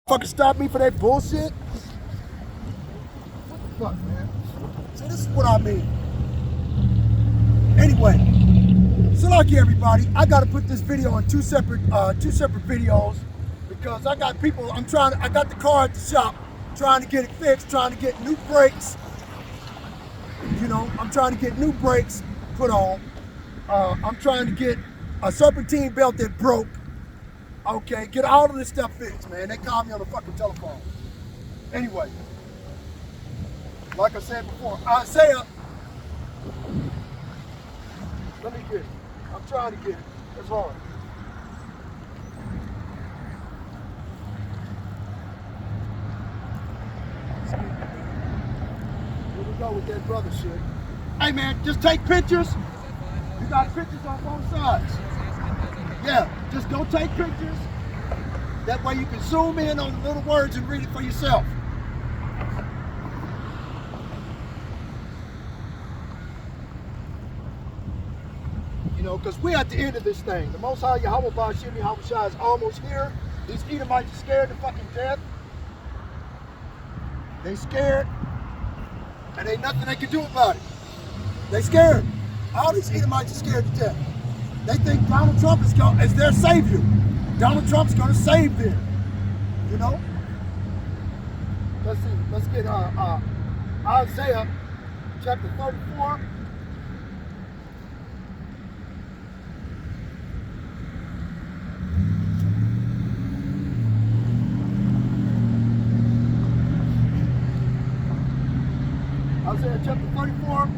Fucking stop me for that bullshit? What the fuck, man? See, this is what I mean. Anyway, so lucky everybody. I gotta put this video on two separate videos because I got people. I got the car at the shop, trying to get it fixed, trying to get new brakes. You know, I'm trying to get new brakes put on. I'm trying to get a serpentine belt that broke. Okay, get all of this stuff fixed, man. They called me on the fucking telephone. Anyway, like I said before, Isaiah, let me get it. I'm trying to get it. It's hard. Here we go with that brother shit. Hey man, just take pictures. You got pictures on both sides. Yeah, just go take pictures. That way you can zoom in on the little words and read it for yourself. You know, because we're at the end of this thing. The Most High Yahweh Ba'Shem Yahweh Shai is almost here. These Edomites are scared to fucking death. They scared. And ain't nothing they can do about it. They scared. All these Edomites are scared to death. They think Donald Trump is their savior. Donald Trump's gonna save them. You know? Let's see. Let's get Isaiah chapter 34. Isaiah chapter 34.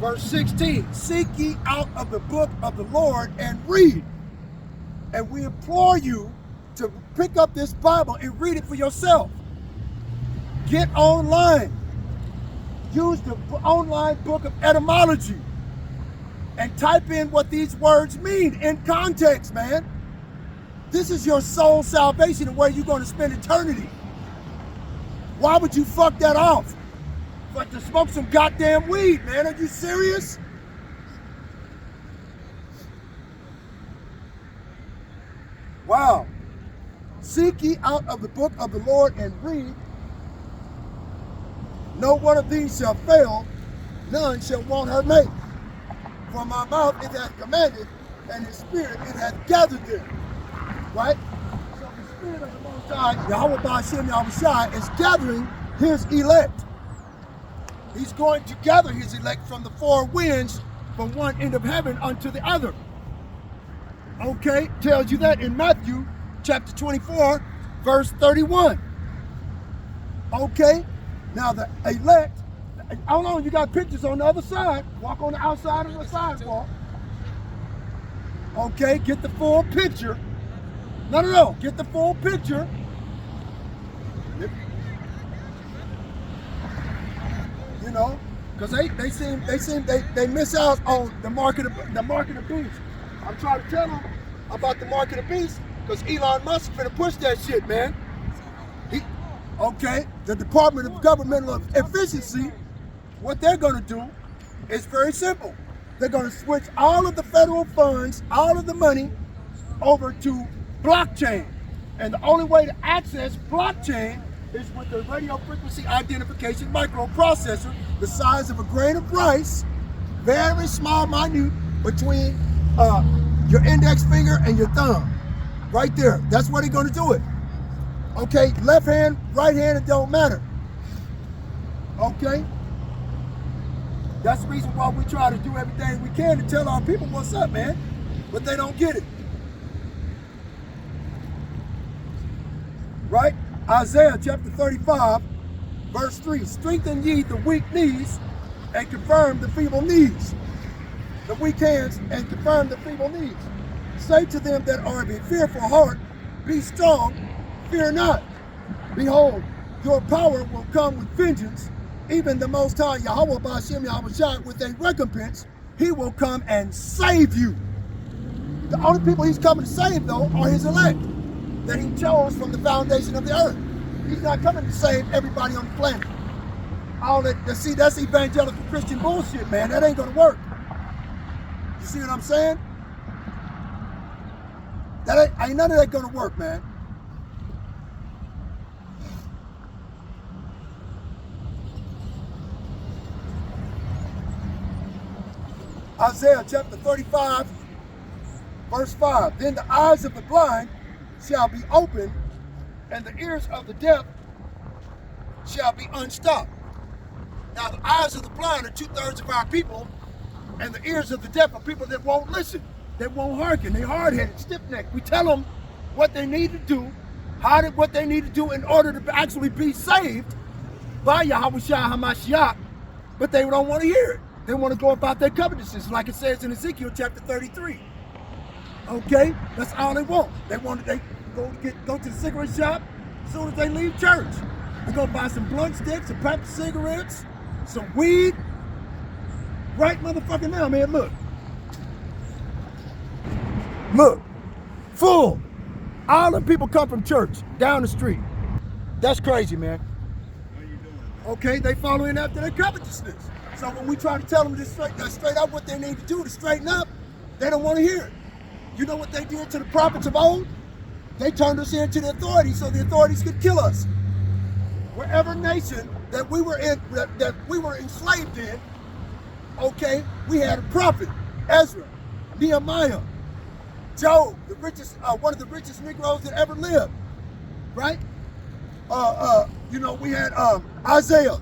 Verse 16, seek ye out of the book of the Lord and read. And we implore you to pick up this Bible and read it for yourself. Get online. Use the online book of etymology and type in what these words mean in context, man. This is your soul salvation and where you're going to spend eternity. Why would you fuck that off? Like to smoke some goddamn weed, man. Are you serious? Wow. Seek ye out of the book of the Lord and read. No one of these shall fail, none shall want her mate. From my mouth it hath commanded, and his spirit it hath gathered them. Right? So the spirit of the Most High, Yahweh Ba'Shem Yahweh Shai, is gathering his elect. He's going to gather his elect from the four winds, from one end of heaven unto the other. Okay, tells you that in Matthew chapter 24, verse 31. Okay, now the elect, hold on, you got pictures on the other side. Walk on the outside of the sidewalk. Okay, get the full picture. No, get the full picture. You know, because they miss out on the mark of the beast. I'm trying to tell them about the mark of the beast because Elon Musk is gonna push that shit, man. The Department of Governmental Efficiency, what they're gonna do is very simple. They're gonna switch all of the federal funds, all of the money over to blockchain, and the only way to access blockchain is with the radio frequency identification microprocessor, the size of a grain of rice, very small, minute, between your index finger and your thumb. Right there. That's where they're going to do it. Okay, left hand, right hand, it don't matter. Okay? That's the reason why we try to do everything we can to tell our people what's up, man. But they don't get it. Right? Isaiah chapter 35, verse 3. Strengthen ye the weak knees and confirm the feeble knees. The weak hands and confirm the feeble knees. Say to them that are of a fearful heart, be strong, fear not. Behold, your power will come with vengeance. Even the Most High Yahweh Ba'Shem Yahweh Shai with a recompense. He will come and save you. The only people he's coming to save, though, are his elect that he chose from the foundation of the earth. He's not coming to save everybody on the planet. All that, see, that's evangelical Christian bullshit, man. That ain't gonna work. You see what I'm saying? That ain't none of that gonna work, man. Isaiah chapter 35, verse 5. Then the eyes of the blind shall be opened, and the ears of the deaf shall be unstopped. Now, the eyes of the blind are 2/3 of our people, and the ears of the deaf are people that won't listen, that won't hearken. They're hard-headed, stiff-necked. We tell them what they need to do, what they need to do in order to actually be saved by Yahweh Shah HaMashiach, but they don't want to hear it. They want to go about their covetousness, like it says in Ezekiel chapter 33. Okay, that's all they want. They go to the cigarette shop as soon as they leave church. They go buy some blunt sticks, some pack of cigarettes, some weed. Right motherfucking now, man, look. Look, full. All the people come from church, down the street. That's crazy, man. How you doing? Okay, they following after their covetousness. So when we try to tell them to straight up what they need to do to straighten up, they don't want to hear it. You know what they did to the prophets of old? They turned us into the authorities so the authorities could kill us. Wherever nation that we were enslaved in, okay, we had a prophet, Ezra, Nehemiah, Job, the richest, one of the richest Negroes that ever lived, right? We had Isaiah,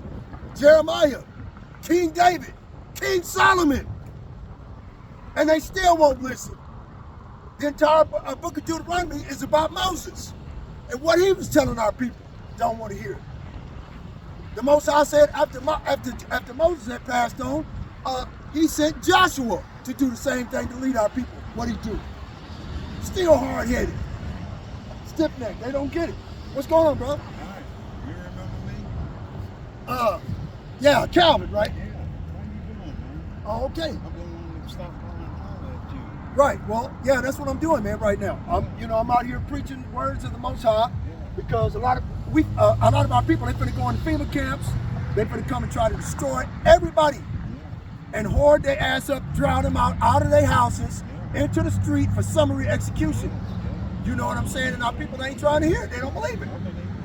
Jeremiah, King David, King Solomon, and they still won't listen. The entire book of Deuteronomy is about Moses and what he was telling our people. Don't want to hear it. The Most High said after Moses had passed on, he sent Joshua to do the same thing to lead our people. What'd he do? Still hard-headed, stiff-necked. They don't get it. What's going on, bro? All right. You remember me? Yeah, Calvin, right? Yeah. How you doing, man? Oh, okay. I've been wanting to stop by and holler at you. Right. Well, yeah, that's what I'm doing, man, right now. I'm out here preaching words of the Most High because a lot of our people, they're finna go in FEMA camps. They're finna come and try to destroy everybody and hoard their ass up, drown them out of their houses, into the street for summary execution. You know what I'm saying? And our people ain't trying to hear it. They don't believe it.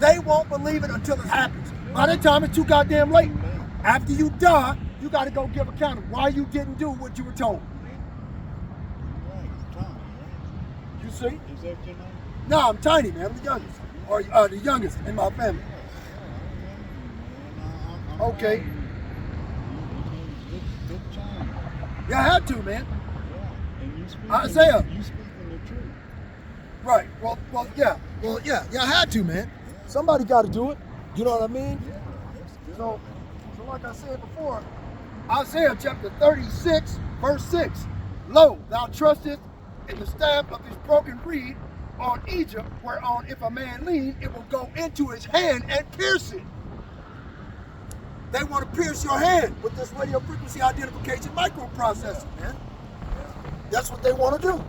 They won't believe it until it happens. By that time, it's too goddamn late. After you die, you got to go give account of why you didn't do what you were told. You see? Is that your name? No, I'm Tiny, man. I'm the youngest. Or the youngest in my family. Okay. Yeah, I had to, man. Isaiah. You speaking the truth. Right. Well, yeah. Well, yeah, I had to, man. Somebody got to do it. You know what I mean? So like I said before, Isaiah chapter 36, verse 6. Lo, thou trustest in the staff of his broken reed on Egypt, whereon if a man lean, it will go into his hand and pierce it. They want to pierce your hand with this radio frequency identification microprocessor, man. That's what they want to do.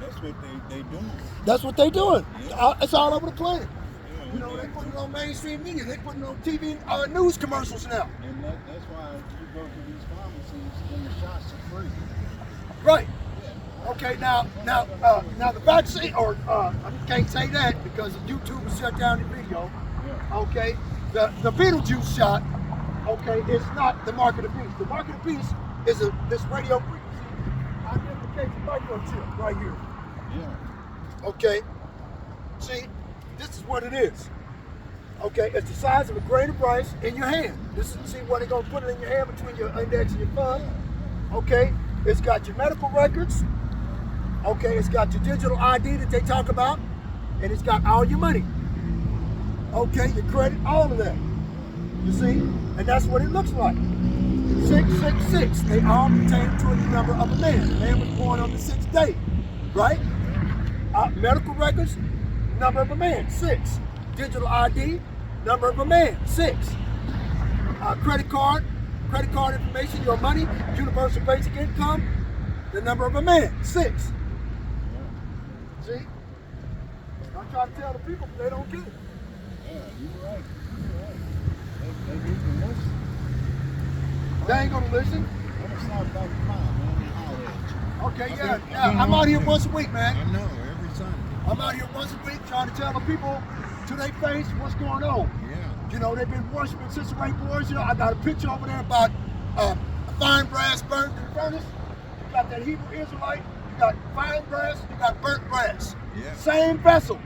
That's what they doing. That's what they doing. Yeah. It's all over the planet. Yeah, You know, they put it on mainstream media. They put it on TV news commercials now. And that's why you go to these pharmacies and the shots are free. Right. Okay. Now the vaccine, or I can't say that because YouTube will shut down the video. Yeah. Okay. The Beetlejuice shot. Okay, it's not the mark of the beast. The mark of the beast is this radio frequency identification microchip right here. Yeah. Okay. See, this is what it is. Okay, it's the size of a grain of rice in your hand. See where they're gonna put it in your hand between your index and your thumb. Okay, it's got your medical records. Okay, it's got your digital ID that they talk about, and it's got all your money. Okay, your credit, all of that. You see, and that's what it looks like. 666. They all pertain to the number of a man. The man was born on the 6th day, right? Medical records, number of a man, 6. Digital ID, number of a man, 6. Credit card information, your money, universal basic income, the number of a man, 6. See? I'm trying to tell the people, but they don't get it. Yeah, you're right. They need to listen. They ain't gonna listen. I'm gonna stop back by, man, and holler at you. Okay, yeah. I'm out here once a week, man. I know, every Sunday. I'm out here once a week trying to tell the people to their face what's going on. Yeah. You know, they've been worshiping since the right boys. You know, I got a picture over there about a fine brass burned in the furnace. got that Hebrew Israelite, you got fine brass, you got burnt brass. Yeah. Same vessel.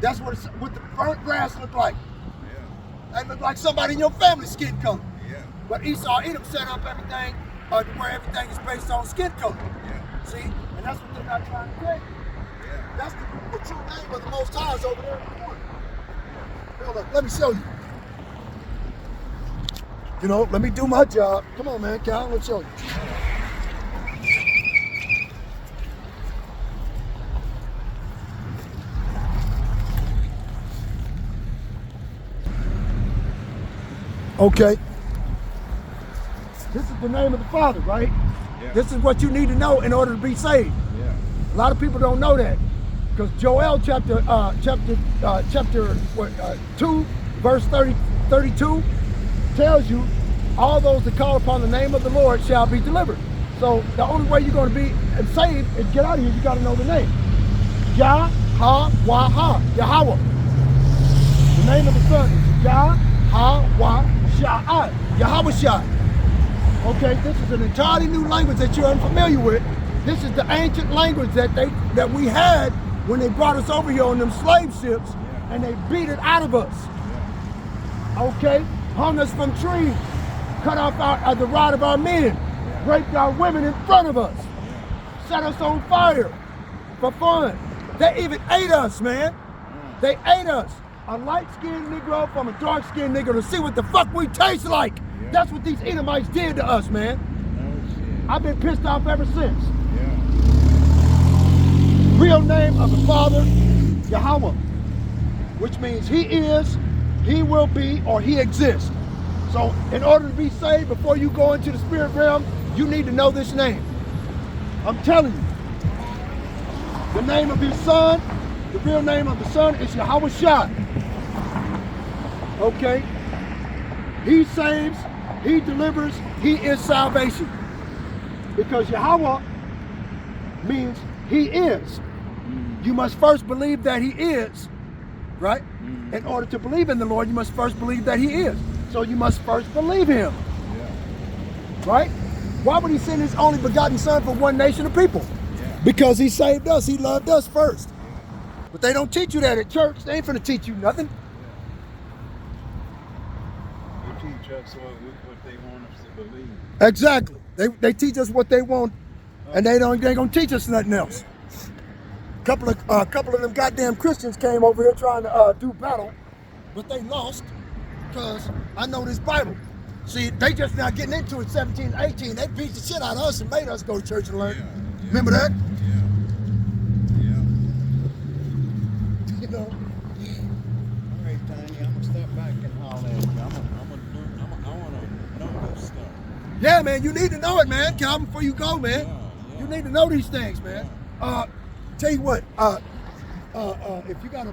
That's what the burnt brass look like. Yeah. They look like somebody in your family skin color. Yeah. But Esau, Edom set up everything to where everything is based on skin color. Yeah. See? And that's what they're not trying to tell you. Yeah. That's the true name of the Most High is over there in the corner. Hold up, let me show you. You know, let me do my job. Come on, man, Cal, let's show you. Okay. This is the name of the Father, right? Yeah. This is what you need to know in order to be saved. Yeah. A lot of people don't know that. Because Joel chapter 2, verse 32 tells you, all those that call upon the name of the Lord shall be delivered. So the only way you're going to be saved is get out of here, you got to know the name. Yah-ha-wah-ha, Yahweh. The name of the Son is Yah-ha-wah-shah, Yahweh Shah. Okay, this is an entirely new language that you're unfamiliar with. This is the ancient language that we had when they brought us over here on them slave ships, and they beat it out of us. Okay, hung us from trees, cut off the rod of our men, raped our women in front of us, set us on fire for fun. They even ate us, man. They ate us. A light-skinned Negro from a dark-skinned Negro to see what the fuck we taste like. That's what these Edomites did to us, man. I've been pissed off ever since. Real name of the Father, Yahweh, which means He is, He will be, or He exists. So in order to be saved, before you go into the spirit realm, you need to know this name. I'm telling you. The name of His Son, the real name of the Son is Yahweh Shah. Okay? He saves, He delivers, He is salvation. Because Yahweh means He is. You must first believe that He is, right? In order to believe in the Lord, you must first believe that He is. So you must first believe Him, right? Why would He send His only begotten Son for one nation of people? Because He saved us. He loved us first. But they don't teach you that at church. They ain't finna teach you nothing. They teach us what they want us to believe. Exactly. They teach us what they want, and they ain't gonna teach us nothing else. Couple of them goddamn Christians came over here trying to do battle, but they lost because I know this Bible. See, they just now getting into it 17, 18. They beat the shit out of us and made us go to church and learn. Remember that? You know. All right, Tiny, I'm gonna step back and holler at you. I wanna know this stuff. Yeah, man, you need to know it, man. Calvin, before you go, man. You need to know these things, man. Tell you what, if you got a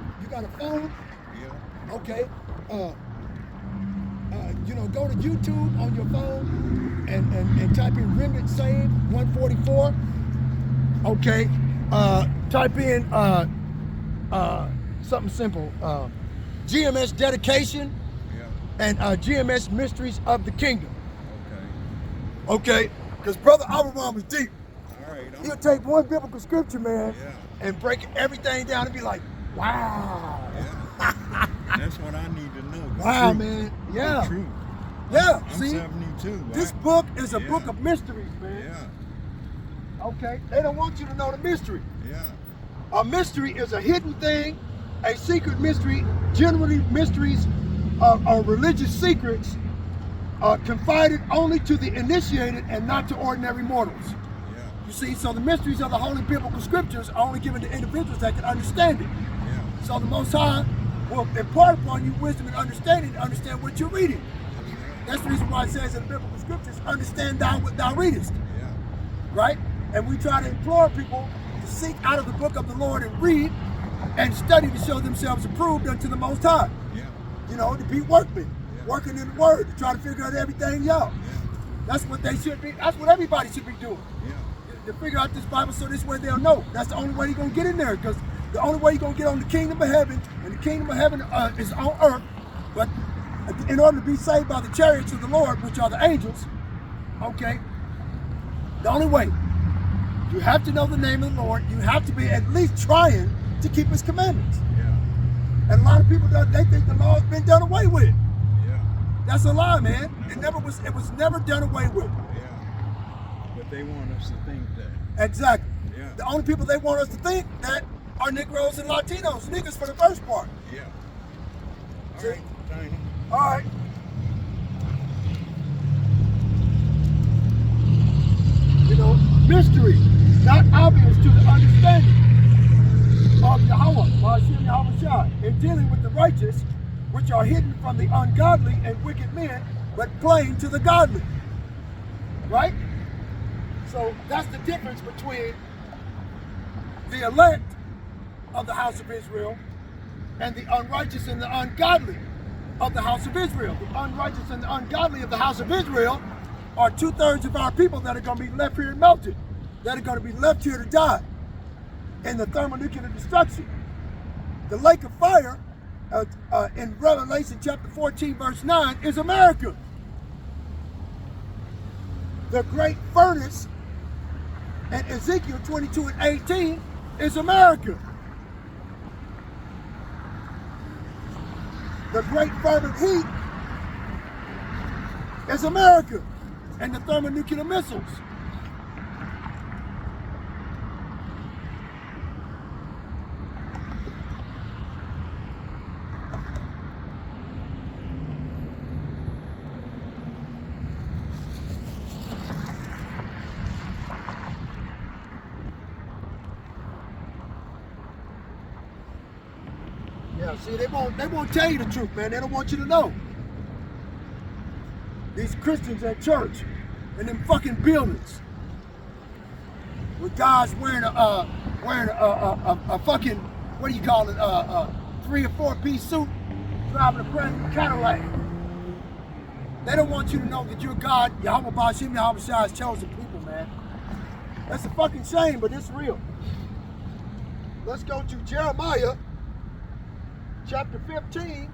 phone, okay, go to YouTube on your phone and type in Remnant Save 144. Okay, type in something simple, GMS Dedication and GMS Mysteries of the Kingdom. Okay, because Brother Abraham is deep. He'll take one biblical scripture, man, and break everything down and be like, wow. That's what I need to know. Wow, man. Yeah. The truth. Yeah. I'm See, 72. this book is a book of mysteries, man. Okay. They don't want you to know the mystery. A mystery is a hidden thing, a secret mystery. Generally, mysteries are religious secrets confided only to the initiated and not to ordinary mortals. You see, so the mysteries of the holy biblical scriptures are only given to individuals that can understand it. So the Most High will impart upon you wisdom and understanding to understand what you're reading. That's the reason why it says in the biblical scriptures, understand thou what thou readest. Right? And we try to implore people to seek out of the book of the Lord and read and study to show themselves approved unto the Most High. You know, to be workmen, working in the Word, to try to figure out everything out. That's what they should be. That's what everybody should be doing. To figure out this Bible so this way they'll know. That's the only way you're going to get in there, because the only way you're going to get on the kingdom of heaven, and the kingdom of heaven is on earth, but in order to be saved by the chariots of the Lord, which are the angels, okay, The only way. You have to know the name of the Lord. You have to be at least trying to keep his commandments. Yeah. And a lot of people, they think the law's been done away with. Yeah. That's a lie, man. It was never done away with. Yeah. But they want us to think that. Exactly. Yeah. The only people they want us to think that are Negroes and Latinos. Niggas for the first part. Yeah. All See? right, Tiny. All right. You know, mystery, not obvious to the understanding of Yahweh, Ba'ashem Yahweh Shai, in dealing with the righteous, which are hidden from the ungodly and wicked men, but plain to the godly. Right? So that's the difference between the elect of the house of Israel and the unrighteous and the ungodly of the house of Israel. The unrighteous and the ungodly of the house of Israel are 2/3 of our people that are going to be left here and melted, that are going to be left here to die in the thermonuclear destruction. The lake of fire in Revelation chapter 14 verse 9 is America. The great furnace in Ezekiel 22 and 18 is America. The great fervent heat is America and the thermonuclear missiles. Yeah, see, they won't tell you the truth, man. They don't want you to know. These Christians at church in them fucking buildings with guys wearing a fucking, what do you call it, 3 or 4 piece suit, driving a brand new Cadillac. They don't want you to know that you're God, Yahweh Ba'ashem Yahweh Shai's chosen people, man. That's a fucking shame, but it's real. Let's go to Jeremiah chapter 15.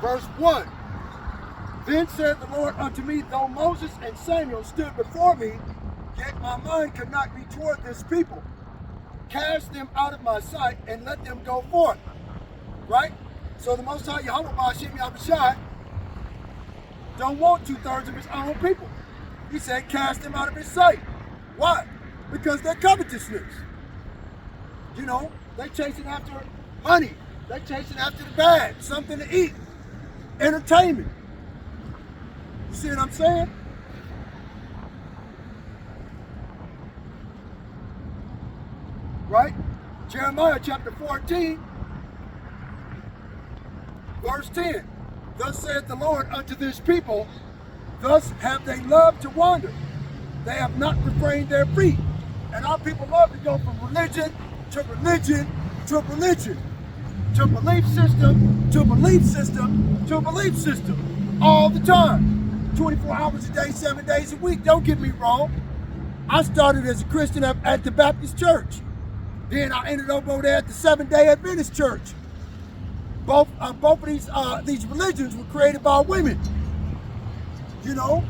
Verse 1. Then said the Lord unto me, though Moses and Samuel stood before me, yet my mind could not be toward this people. Cast them out of my sight and let them go forth. Right? So the Most High Yahweh Ba'ashem Yahweh Shai don't want 2/3 of his own people. He said cast them out of his sight. Why? Because they're covetousness. You know, they're chasing after money. They're chasing after the bag, something to eat, entertainment. You see what I'm saying? Right? Jeremiah chapter 14, verse 10. Thus saith the Lord unto this people, thus have they loved to wander. They have not refrained their feet. And our people love to go from religion to religion to religion, to belief system to belief system to belief system, all the time. 24 hours a day, 7 days a week. Don't get me wrong. I started as a Christian at the Baptist church. Then I ended up over there at the Seventh-day Adventist church. Both of these religions were created by women. You know,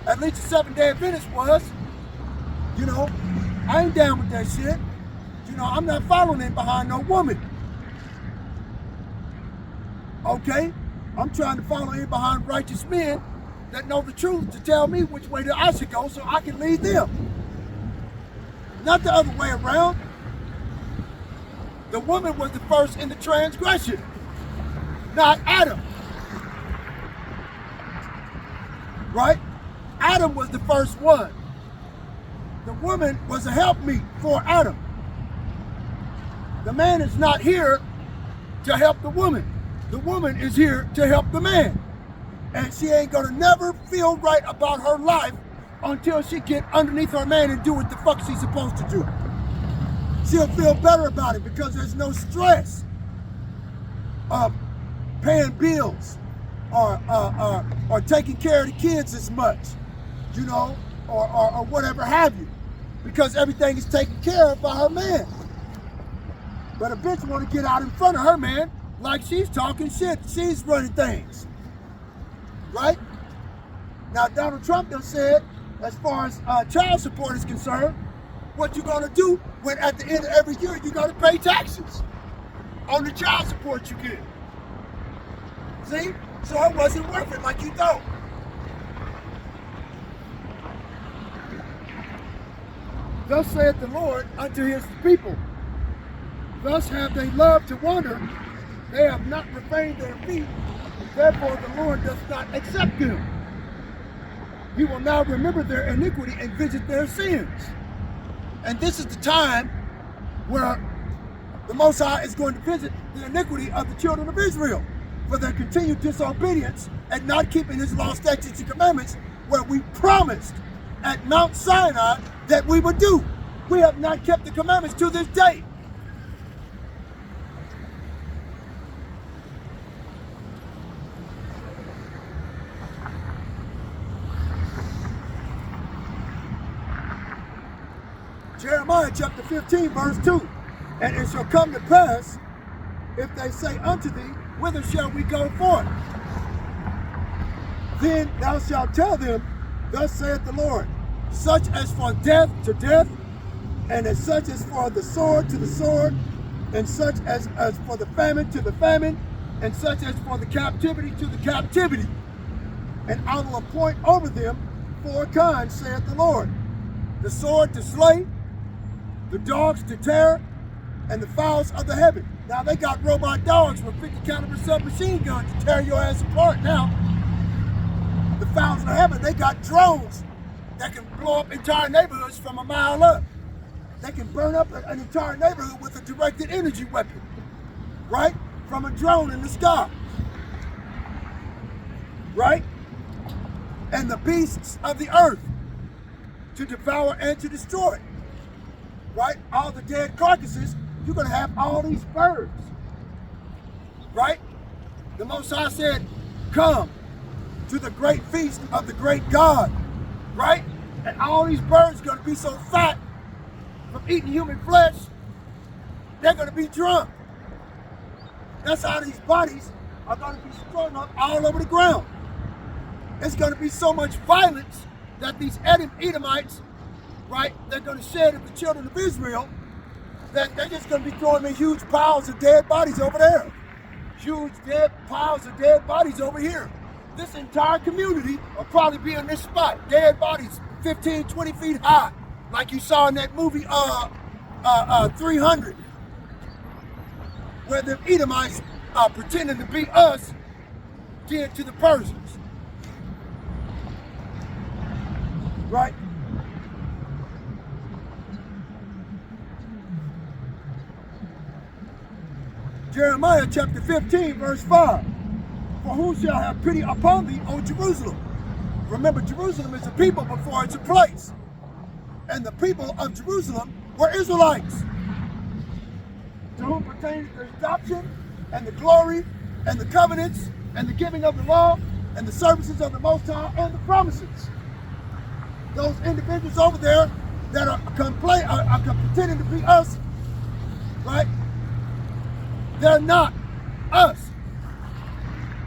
at least the Seventh-day Adventist was. You know, I ain't down with that shit. You know, I'm not following in behind no woman. Okay? I'm trying to follow in behind righteous men that know the truth to tell me which way that I should go so I can lead them. Not the other way around. The woman was the first in the transgression, not Adam. Right? Adam was the first one. The woman was a helpmeet for Adam. The man is not here to help the woman. The woman is here to help the man. And she ain't gonna never feel right about her life until she get underneath her man and do what the fuck she's supposed to do. She'll feel better about it because there's no stress of paying bills or taking care of the kids as much, you know, or whatever have you. because everything is taken care of by her man. But a bitch want to get out in front of her man like she's talking shit. She's running things. Right? Now, Donald Trump done said, as far as child support is concerned, what you gonna do when at the end of every year you gotta pay taxes on the child support you get. See? So it wasn't worth it like you thought. Thus saith the Lord unto his people, thus have they loved to wander, they have not refrained their feet, therefore the Lord does not accept them. He will now remember their iniquity and visit their sins. And this is the time where the Most High is going to visit the iniquity of the children of Israel for their continued disobedience and not keeping his law, statutes, and commandments where we promised at Mount Sinai that we would do. We have not kept the commandments to this day. Jeremiah chapter 15, verse 2. And it shall come to pass, if they say unto thee, whither shall we go forth? Then thou shalt tell them, thus saith the Lord, such as for death to death, and as such as for the sword to the sword, and such as for the famine to the famine, and such as for the captivity to the captivity. And I will appoint over them 4 kinds, saith the Lord, the sword to slay, the dogs to tear, and the fowls of the heaven. Now they got robot dogs with 50 caliber submachine guns to tear your ass apart now. The fowls of the heaven, they got drones that can blow up entire neighborhoods from a mile up. They can burn up an entire neighborhood with a directed energy weapon, right? From a drone in the sky, right? And the beasts of the earth to devour and to destroy, right? All the dead carcasses, you're gonna have all these birds, right? The Most High said, come to the great feast of the great God, right? And all these birds are gonna be so fat from eating human flesh, they're gonna be drunk. That's how these bodies are gonna be strung up all over the ground. It's gonna be so much violence that these Edomites, right, they're gonna shed at the children of Israel, that they're just gonna be throwing in huge piles of dead bodies over there. Huge dead piles of dead bodies over here. This entire community will probably be in this spot. Dead bodies 15, 20 feet high, like you saw in that movie 300, where the Edomites are pretending to be us did to the Persians. Right? Jeremiah chapter 15, verse 5. For who shall have pity upon thee, O Jerusalem? Remember, Jerusalem is a people before it's a place. And the people of Jerusalem were Israelites, to whom pertains the adoption and the glory and the covenants and the giving of the law and the services of the Most High and the promises. Those individuals over there that are pretending to be us, right? They're not us.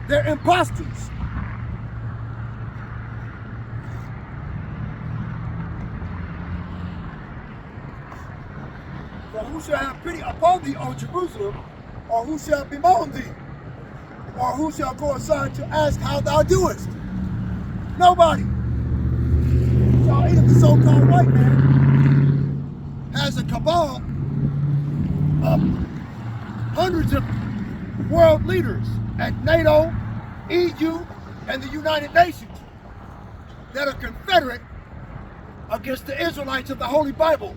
They're imposters. For who shall have pity upon thee, O Jerusalem, or who shall bemoan thee, or who shall go aside to ask how thou doest? Nobody. So even the so-called white man has a cabal of hundreds of world leaders at NATO, EU, and the United Nations that are confederate against the Israelites of the Holy Bible,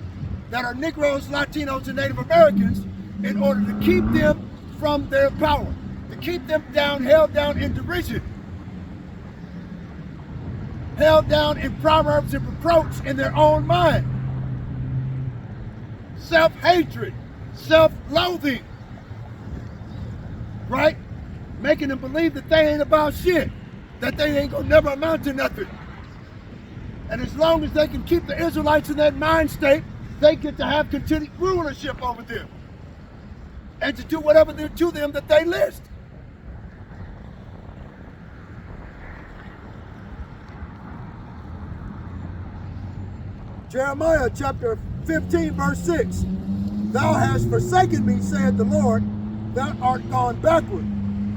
that are Negroes, Latinos, and Native Americans, in order to keep them from their power, to keep them down, held down in derision, held down in proverbs and reproach in their own mind, self-hatred, self-loathing, right? Making them believe that they ain't about shit, that they ain't gonna never amount to nothing. And as long as they can keep the Israelites in that mind state, they get to have continued rulership over them and to do whatever to them that they list. Jeremiah chapter 15, verse 6. Thou hast forsaken me, saith the Lord, thou art gone backward.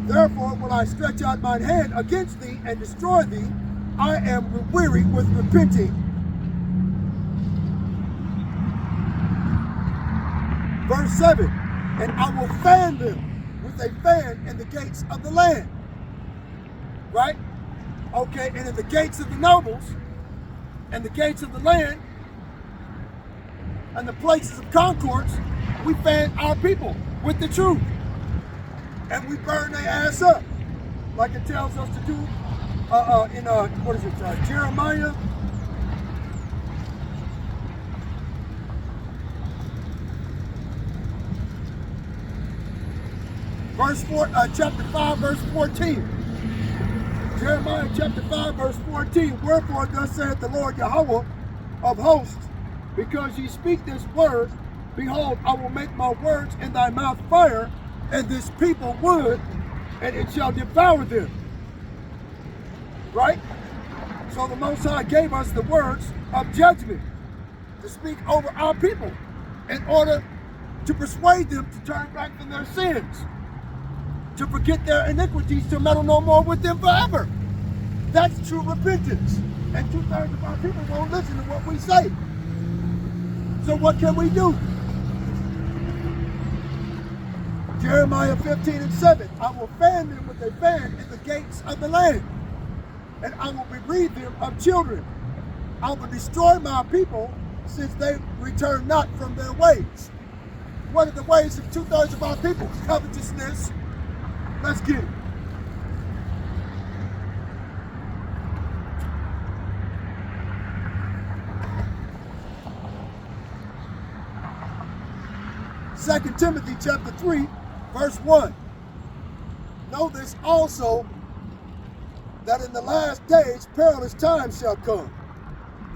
Therefore will I stretch out mine hand against thee and destroy thee. I am weary with repenting. Verse 7, and I will fan them with a fan in the gates of the land. Right? Okay, and in the gates of the nobles, and the gates of the land, and the places of concourse, we fan our people with the truth. And we burn their ass up, like it tells us to do in Jeremiah. Chapter 5, verse 14. Jeremiah chapter 5, verse 14. Wherefore thus saith the Lord Yahweh of hosts, because ye speak this word, behold, I will make my words in thy mouth fire, and this people wood, and it shall devour them. Right? So the Most High gave us the words of judgment to speak over our people in order to persuade them to turn back from their sins, to forget their iniquities, to meddle no more with them forever. That's true repentance. And 2/3 of our people won't listen to what we say. So what can we do? Jeremiah 15 and 7. I will fan them with a fan in the gates of the land, and I will bereave them of children. I will destroy my people, since they return not from their ways. What are the ways of 2/3 of our people? Covetousness. Let's get it. Second Timothy chapter 3, verse 1. Know this also, that in the last days perilous times shall come.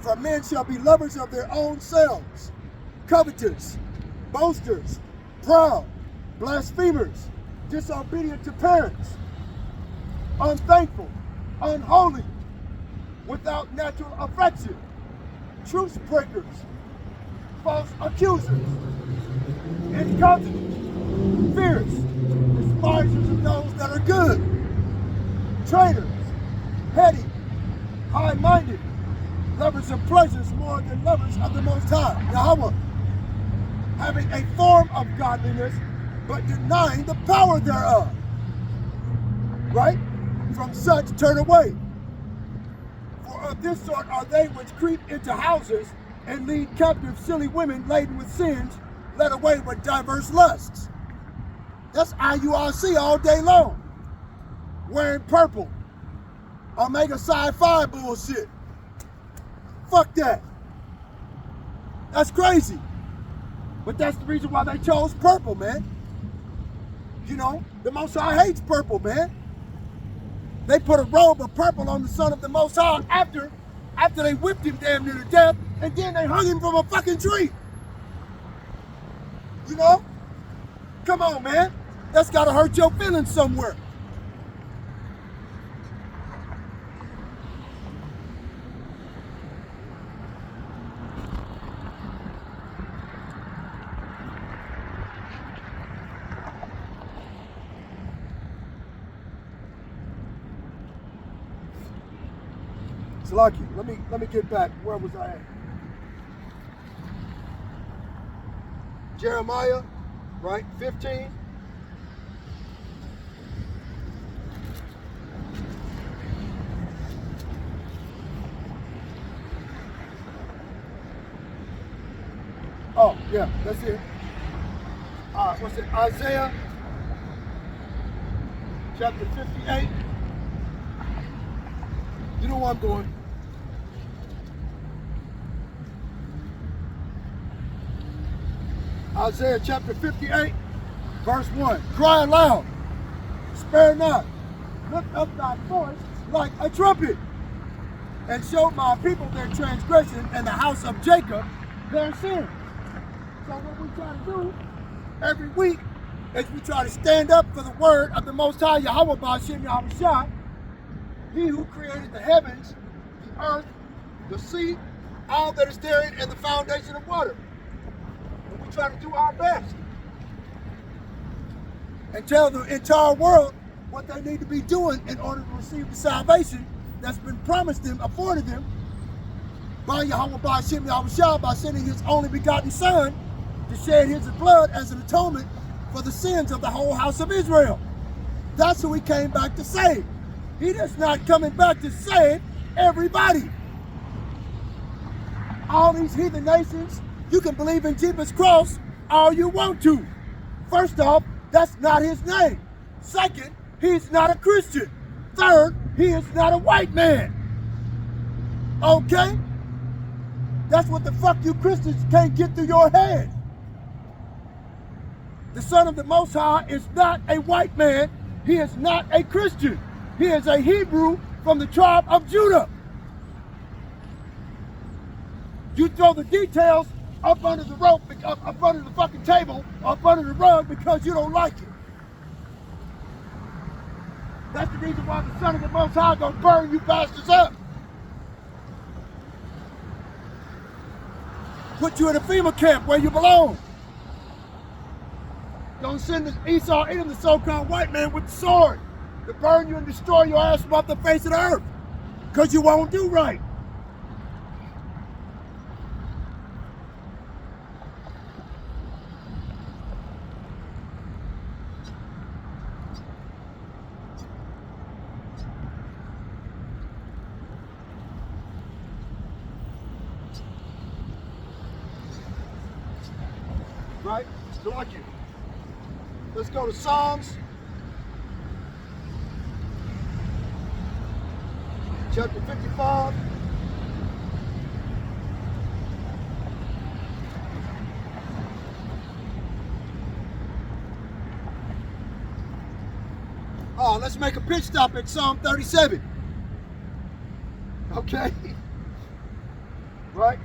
For men shall be lovers of their own selves, covetous, boasters, proud, blasphemers, disobedient to parents, unthankful, unholy, without natural affection, truce breakers, false accusers, incontinent, fierce, despisers of those that are good, traitors, heady, high-minded, lovers of pleasures more than lovers of the Most High, Yahweh, having a form of godliness, but denying the power thereof. Right? From such turn away. For of this sort are they which creep into houses and lead captive silly women laden with sins, led away with diverse lusts. That's IURC all day long. Wearing purple. Omega Psi-Phi bullshit. Fuck that. That's crazy. But that's the reason why they chose purple, man. You know, the Most High hates purple, man. They put a robe of purple on the Son of the Most High after they whipped him damn near to death, and then they hung him from a fucking tree. You know? Come on, man. That's gotta hurt your feelings somewhere. Lucky. Let me get back. Where was I at? Jeremiah, right? 15. Oh, yeah, that's it. What's it? Isaiah chapter 58. You know where I'm going. Isaiah chapter 58, verse 1. Cry aloud, spare not, lift up thy voice like a trumpet. and showed my people their transgression and the house of Jacob their sin. So what we try to do every week is we try to stand up for the word of the Most High Yahweh B'Shem Yahushua, He who created the heavens, the earth, the sea, all that is therein, and the foundation of water. And we try to do our best and tell the entire world what they need to be doing in order to receive the salvation that's been promised them, afforded them by Yahweh B'Shem Yahushua, by sending His only begotten Son to shed His blood as an atonement for the sins of the whole house of Israel. That's who He came back to save. He is not coming back to save everybody. All these heathen nations, you can believe in Jesus' cross all you want to. First off, that's not His name. Second, He's not a Christian. Third, He is not a white man. Okay? That's what the fuck you Christians can't get through your head. The Son of the Most High is not a white man. He is not a Christian. He is a Hebrew from the tribe of Judah. You throw the details up under the rope, up under the fucking table, up under the rug because you don't like it. That's the reason why the Son of the Most High gonna burn you bastards up. Put you in a FEMA camp where you belong. Don't send Esau, Edom, the so-called white man, with the sword to burn you and destroy your ass from off the face of the earth because you won't do right. Right? So like you. Let's go to Psalms chapter 55. Oh, let's make a pit stop at Psalm 37. Okay? Right?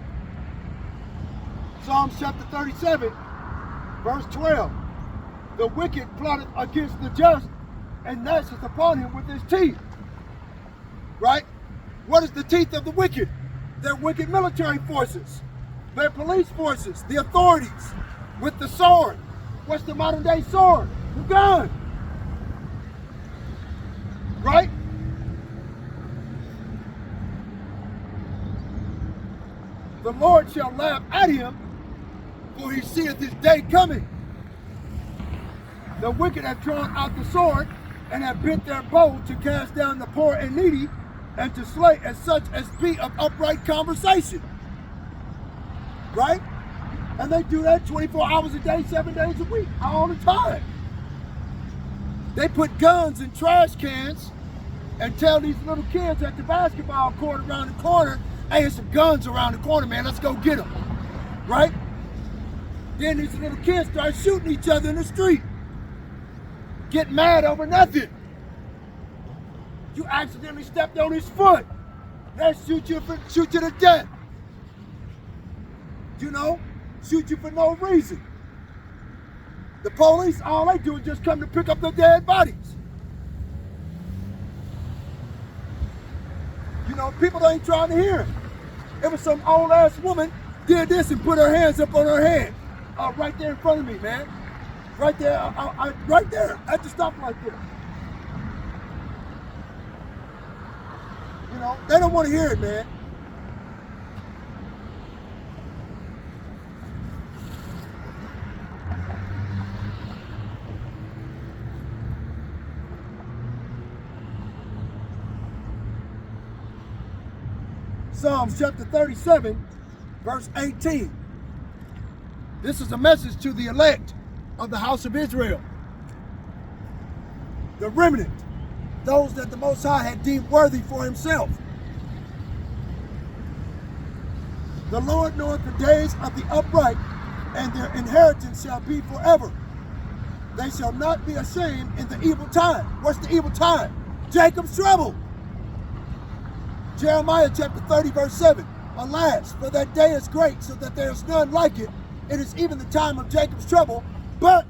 Psalms chapter 37, verse 12. The wicked plotteth against the just and gnasheth upon him with his teeth. Right? What is the teeth of the wicked? Their wicked military forces, their police forces, the authorities with the sword. What's the modern day sword? The gun. Right? The Lord shall laugh at him, for he seeth his day coming. The wicked have drawn out the sword and have bent their bow to cast down the poor and needy and to slay as such as be of upright conversation. Right? And they do that 24 hours a day, 7 days a week, all the time. They put guns in trash cans and tell these little kids at the basketball court around the corner, hey, there's some guns around the corner, man, let's go get them. Right? Then these little kids start shooting each other in the street. Get mad over nothing. You accidentally stepped on his foot. They shoot you to death. You know, shoot you for no reason. The police, all they do is just come to pick up the dead bodies. You know, people ain't trying to hear it. It was some old ass woman did this and put her hands up on her head. Right there in front of me, man. Right there, right there, at the stoplight there. You know, they don't want to hear it, man. Psalms chapter 37, verse 18. This is a message to the elect of the house of Israel. The remnant, those that the Most High had deemed worthy for himself. The Lord knoweth the days of the upright, and their inheritance shall be forever. They shall not be ashamed in the evil time. What's the evil time? Jacob's trouble. Jeremiah chapter 30, verse 7. Alas, for that day is great, so that there is none like it. It is even the time of Jacob's trouble, but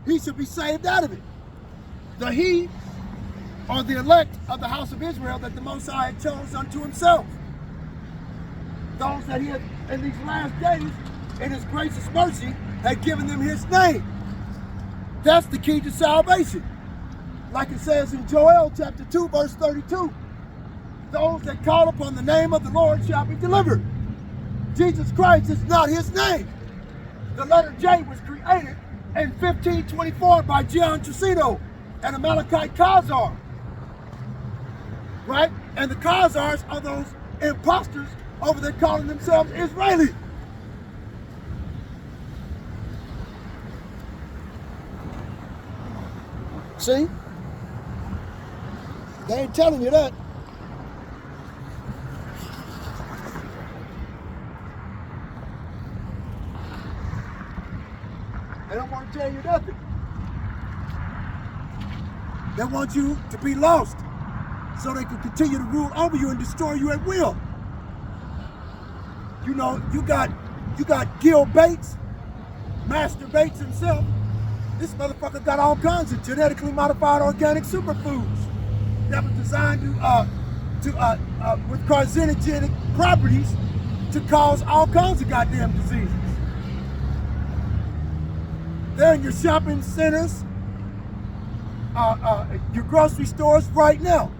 he shall be saved out of it. The he are the elect of the house of Israel that the Most High had chose unto himself. Those that he had, in these last days, in his gracious mercy, had given them his name. That's the key to salvation. Like it says in Joel chapter 2, verse 32. Those that call upon the name of the Lord shall be delivered. Jesus Christ is not his name. The letter J was created in 1524 by John Trusino and Amalekite Khazar. Right? And the Khazars are those imposters over there calling themselves Israeli. See? They ain't telling you that. They don't want to tell you nothing. They want you to be lost so they can continue to rule over you and destroy you at will. You know, you got Gil Bates, Master Bates himself. This motherfucker got all kinds of genetically modified organic superfoods that was designed with carcinogenic properties to cause all kinds of goddamn diseases. They're in your shopping centers, your grocery stores right now.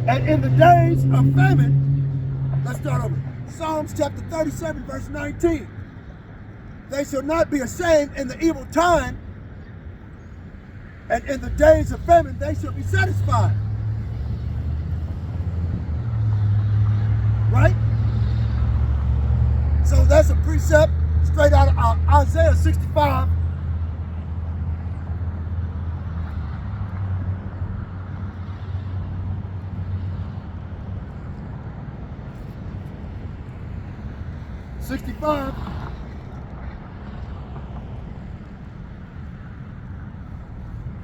And in the days of famine, let's start over. Psalms chapter 37, verse 19. They shall not be ashamed in the evil time, and in the days of famine they shall be satisfied. Right? So that's a precept straight out of Isaiah 65.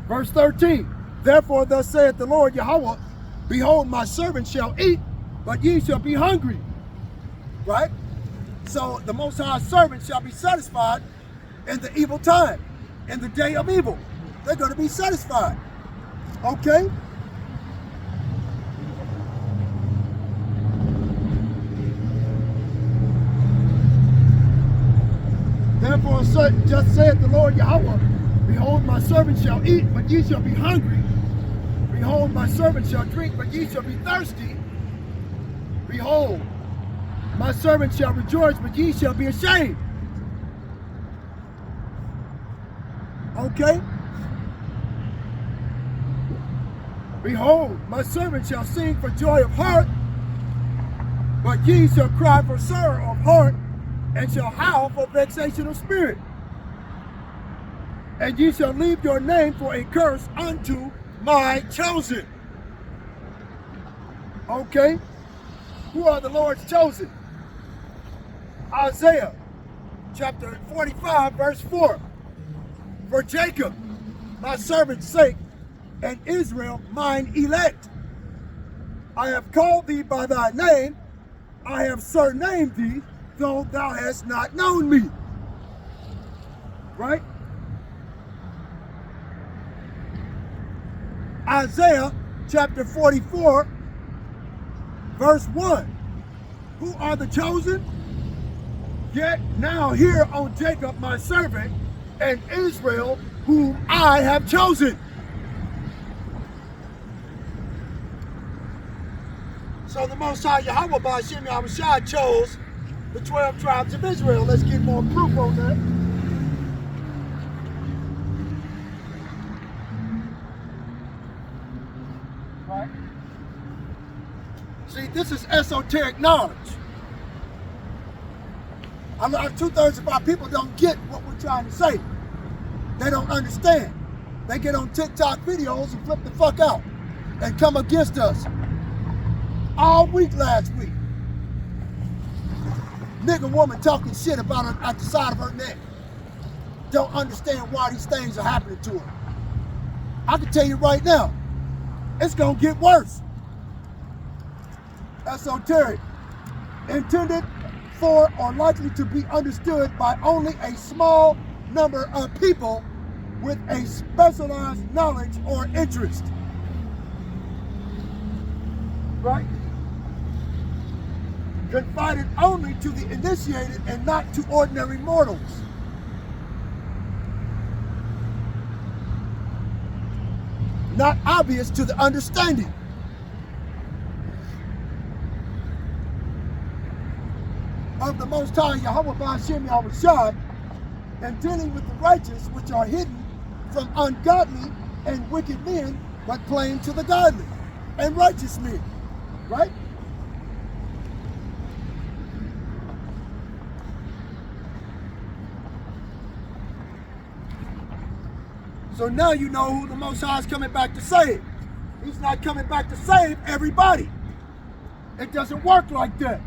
Verse 13, therefore thus saith the Lord Yahweh, behold, my servant shall eat, but ye shall be hungry. Right? So the Most High's servant shall be satisfied in the evil time, in the day of evil. They're going to be satisfied. Okay? Therefore, just saith the Lord Yahweh, behold, my servant shall eat, but ye shall be hungry. Behold, my servant shall drink, but ye shall be thirsty. Behold, my servant shall rejoice, but ye shall be ashamed. Okay? Behold, my servant shall sing for joy of heart, but ye shall cry for sorrow of heart, and shall howl for vexation of spirit. And ye shall leave your name for a curse unto my chosen. Okay? Who are the Lord's chosen? Isaiah chapter 45, verse 4. For Jacob, my servant's sake, and Israel, mine elect. I have called thee by thy name. I have surnamed thee, though thou hast not known me. Right? Isaiah chapter 44, verse 1. Who are the chosen? Yet now hear, O Jacob, my servant, and Israel, whom I have chosen. So the Most High Yahweh Ba'ashem Yahushua chose the 12 tribes of Israel. Let's get more proof on that. Right? See, this is esoteric knowledge. I know 2/3 of our people don't get what we're trying to say. They don't understand. They get on TikTok videos and flip the fuck out and come against us all week last week. nigger woman talking shit about her at the side of her neck don't understand why these things are happening to her. I can tell you right now, it's gonna get worse. Esoteric, intended for or likely to be understood by only a small number of people with a specialized knowledge or interest. Right? Confided only to the initiated and not to ordinary mortals. Not obvious to the understanding. Of the Most High Yahweh Ba'ashem Yahushua, and dealing with the righteous which are hidden from ungodly and wicked men, but plain to the godly and righteous men. Right? So now you know who the Most High is coming back to save. He's not coming back to save everybody. It doesn't work like that.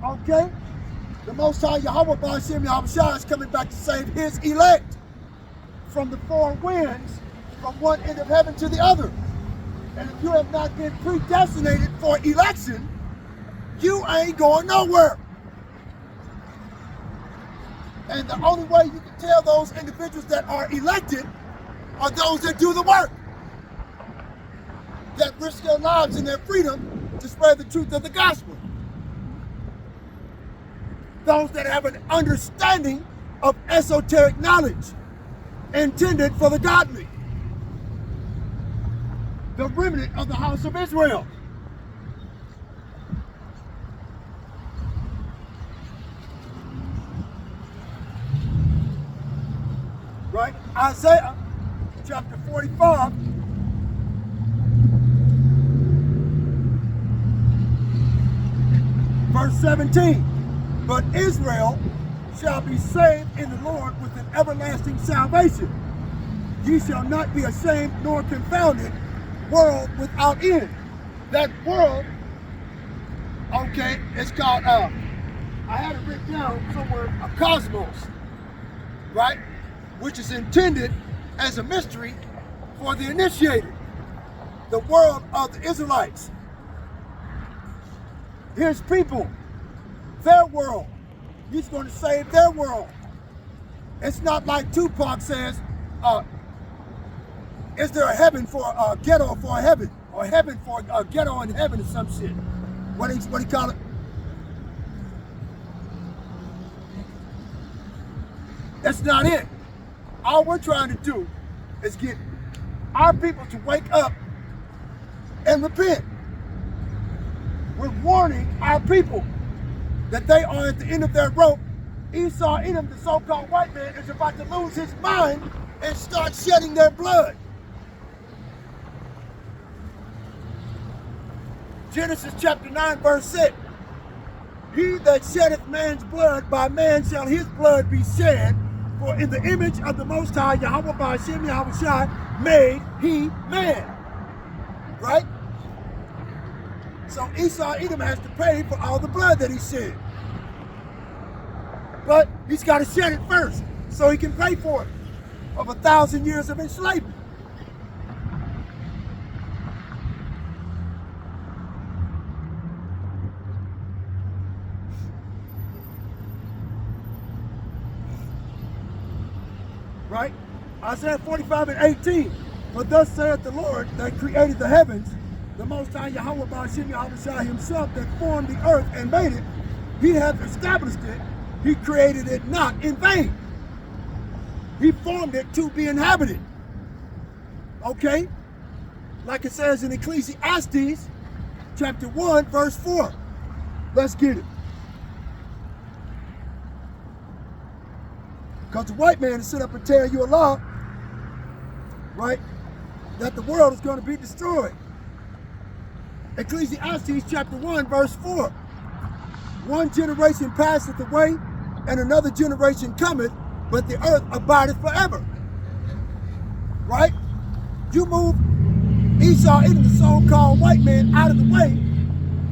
Okay? The Most High Yahweh Ba'ashem Yahushua is coming back to save his elect from the four winds, from one end of heaven to the other. And if you have not been predestinated for election, you ain't going nowhere. And the only way you can tell those individuals that are elected are those that do the work, that risk their lives and their freedom to spread the truth of the gospel. Those that have an understanding of esoteric knowledge intended for the godly. The remnant of the house of Israel. Right? Isaiah chapter 45. Verse 17. But Israel shall be saved in the Lord with an everlasting salvation. Ye shall not be ashamed nor confounded, world without end. That world, okay, it's called, I had it written down somewhere, a cosmos, right? Which is intended as a mystery for the initiated. The world of the Israelites. His people. Their world. He's going to save their world. It's not like Tupac says, is there a heaven for a ghetto for a heaven? Or heaven for a ghetto in heaven or some shit. What he call it? That's not it. All we're trying to do is get our people to wake up and repent. We're warning our people that they are at the end of their rope. Esau Edom, the so-called white man, is about to lose his mind and start shedding their blood. Genesis chapter 9, verse 6. He that sheddeth man's blood, by man shall his blood be shed. For in the image of the Most High, Yahweh Ba'ashem Yahushua, made he man. Right? So Esau Edom has to pay for all the blood that he shed. But he's got to shed it first so he can pay for it of 1,000 years of enslavement. Right? Isaiah 45 and 18. For thus saith the Lord that created the heavens, the Most High Yahweh Ba'ashem Yahushua himself that formed the earth and made it. He hath established it. He created it not in vain. He formed it to be inhabited. Okay? Like it says in Ecclesiastes chapter 1 verse 4. Let's get it. Because the white man is sit up and tell you a law, right, that the world is going to be destroyed. Ecclesiastes chapter 1 verse 4. One generation passeth away, and another generation cometh, but the earth abideth forever. Right? You move Esau into the so-called white man out of the way,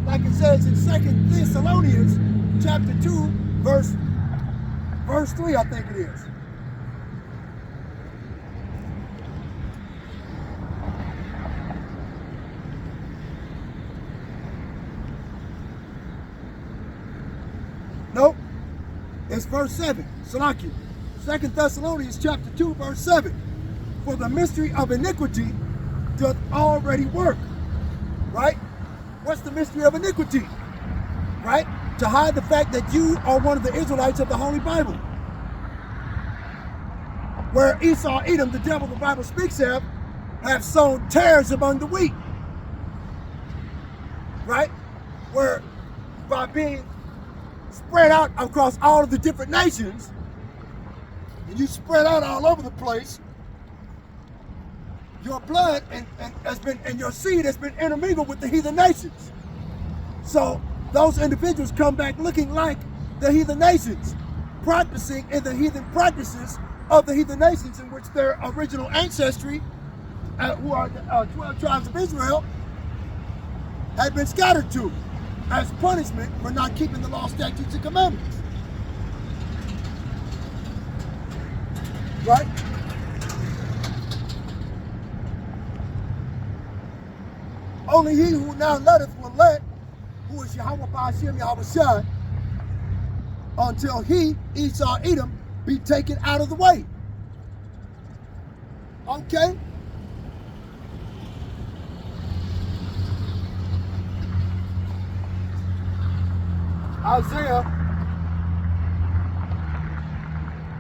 like it says in 2 Thessalonians chapter 2, verse 3, I think it is. Nope. It's verse 7. Salaki. 2 Thessalonians chapter 2, verse 7. For the mystery of iniquity doth already work. Right? What's the mystery of iniquity? Right? To hide the fact that you are one of the Israelites of the Holy Bible. Where Esau, Edom, the devil the Bible speaks of, have sown tares among the wheat. Right? Where by being spread out across all of the different nations, and you spread out all over the place, your blood and your seed has been intermingled with the heathen nations. So those individuals come back looking like the heathen nations, practicing in the heathen practices of the heathen nations in which their original ancestry, who are the 12 tribes of Israel, had been scattered to as punishment for not keeping the law, statutes, and commandments. Right? Only he who now letteth will let, who is Yahweh Ba'ashem Yahweh Shai, until he, Esau, Edom, be taken out of the way. Okay? Isaiah,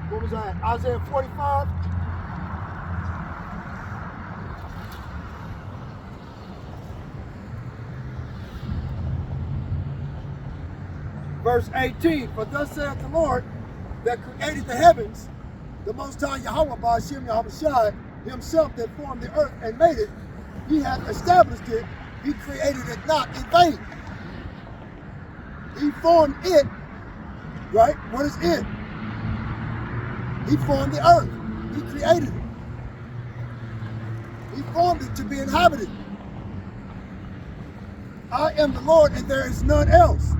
what was that? Isaiah 45. Verse 18, for thus saith the Lord that created the heavens, the Most High Yahweh Ba'ashem Yahweh Shai, himself that formed the earth and made it, he hath established it, he created it not in vain. He formed it, right? What is it? He formed the earth. He created it. He formed it to be inhabited. I am the Lord and there is none else.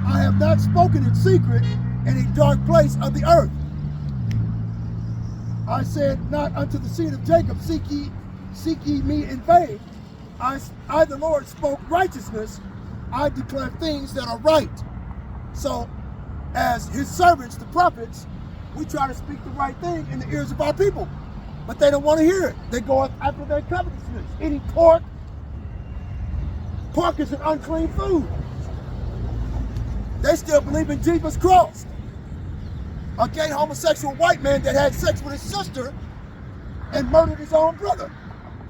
I have not spoken in secret in a dark place of the earth. I said not unto the seed of Jacob, seek ye me in vain. I, the Lord, spoke righteousness. I declare things that are right. So, as his servants, the prophets, we try to speak the right thing in the ears of our people. But they don't want to hear it. They go after their covetousness. Eating pork. Pork is an unclean food. They still believe in Jesus Christ. A gay homosexual white man that had sex with his sister and murdered his own brother.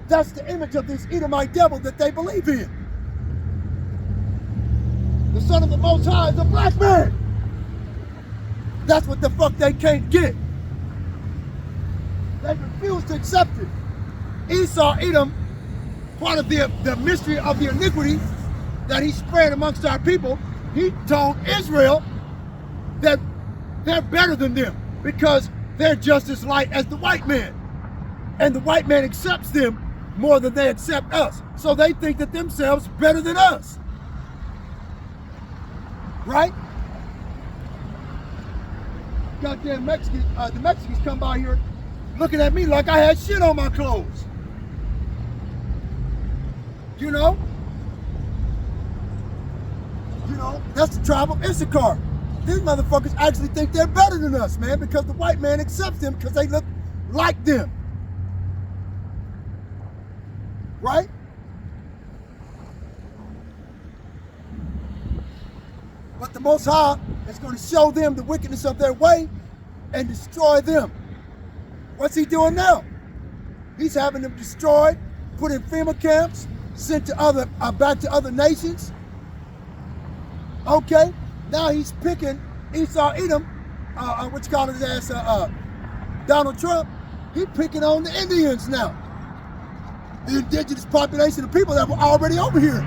That's the image of this Edomite devil that they believe in. The Son of the Most High is a black man. That's what the fuck they can't get. They refuse to accept it. Esau, Edom, part of the mystery of the iniquity that he spread amongst our people, he told Israel that they're better than them because they're just as light as the white man. And the white man accepts them more than they accept us. So they think that themselves better than us. Right? Goddamn Mexicans, the Mexicans come by here looking at me like I had shit on my clothes. You know? That's the tribe of Issachar. These motherfuckers actually think they're better than us, man, because the white man accepts them because they look like them. Right? But the Most High is going to show them the wickedness of their way and destroy them. What's he doing now? He's having them destroyed, put in FEMA camps, sent to back to other nations. Okay, now he's picking Esau, Edom, what you call his ass, Donald Trump. He's picking on the Indians now. The indigenous population of people that were already over here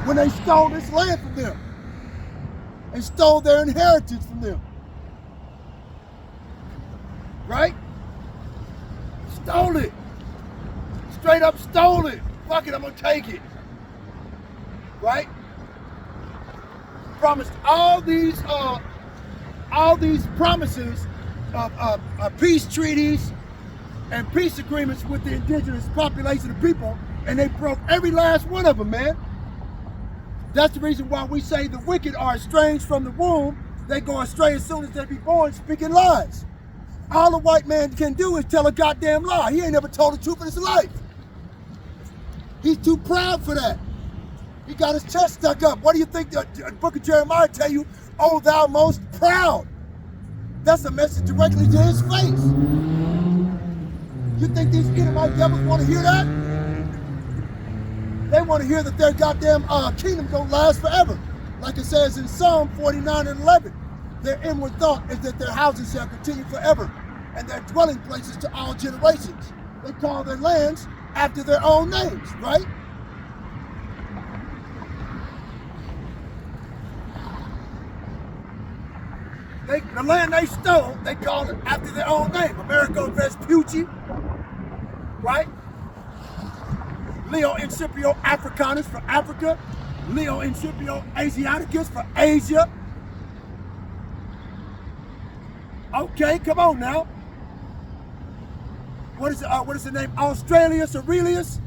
when they stole this land from them and stole their inheritance from them. Right? Stole it. Straight up stole it. Fuck it, I'm gonna take it. Right? promised all these promises of peace treaties and peace agreements with the indigenous population of people, and they broke every last one of them, man. That's the reason why we say the wicked are estranged from the womb. They go astray as soon as they be born, speaking lies. All a white man can do is tell a goddamn lie. He ain't never told the truth in his life. He's too proud for that. He got his chest stuck up. What do you think the book of Jeremiah tell you? Oh, thou most proud. That's a message directly to his face. You think these Edomite devils want to hear that? They want to hear that their goddamn kingdom don't last forever. Like it says in Psalm 49 and 11. Their inward thought is that their houses shall continue forever, and their dwelling places to all generations. They call their lands after their own names, right? The land they stole, they called it after their own name. Amerigo Vespucci, right? Leo Incipio Africanus for Africa. Leo Incipio Asiaticus for Asia. Okay, come on now. What is the name? Australius Aurelius?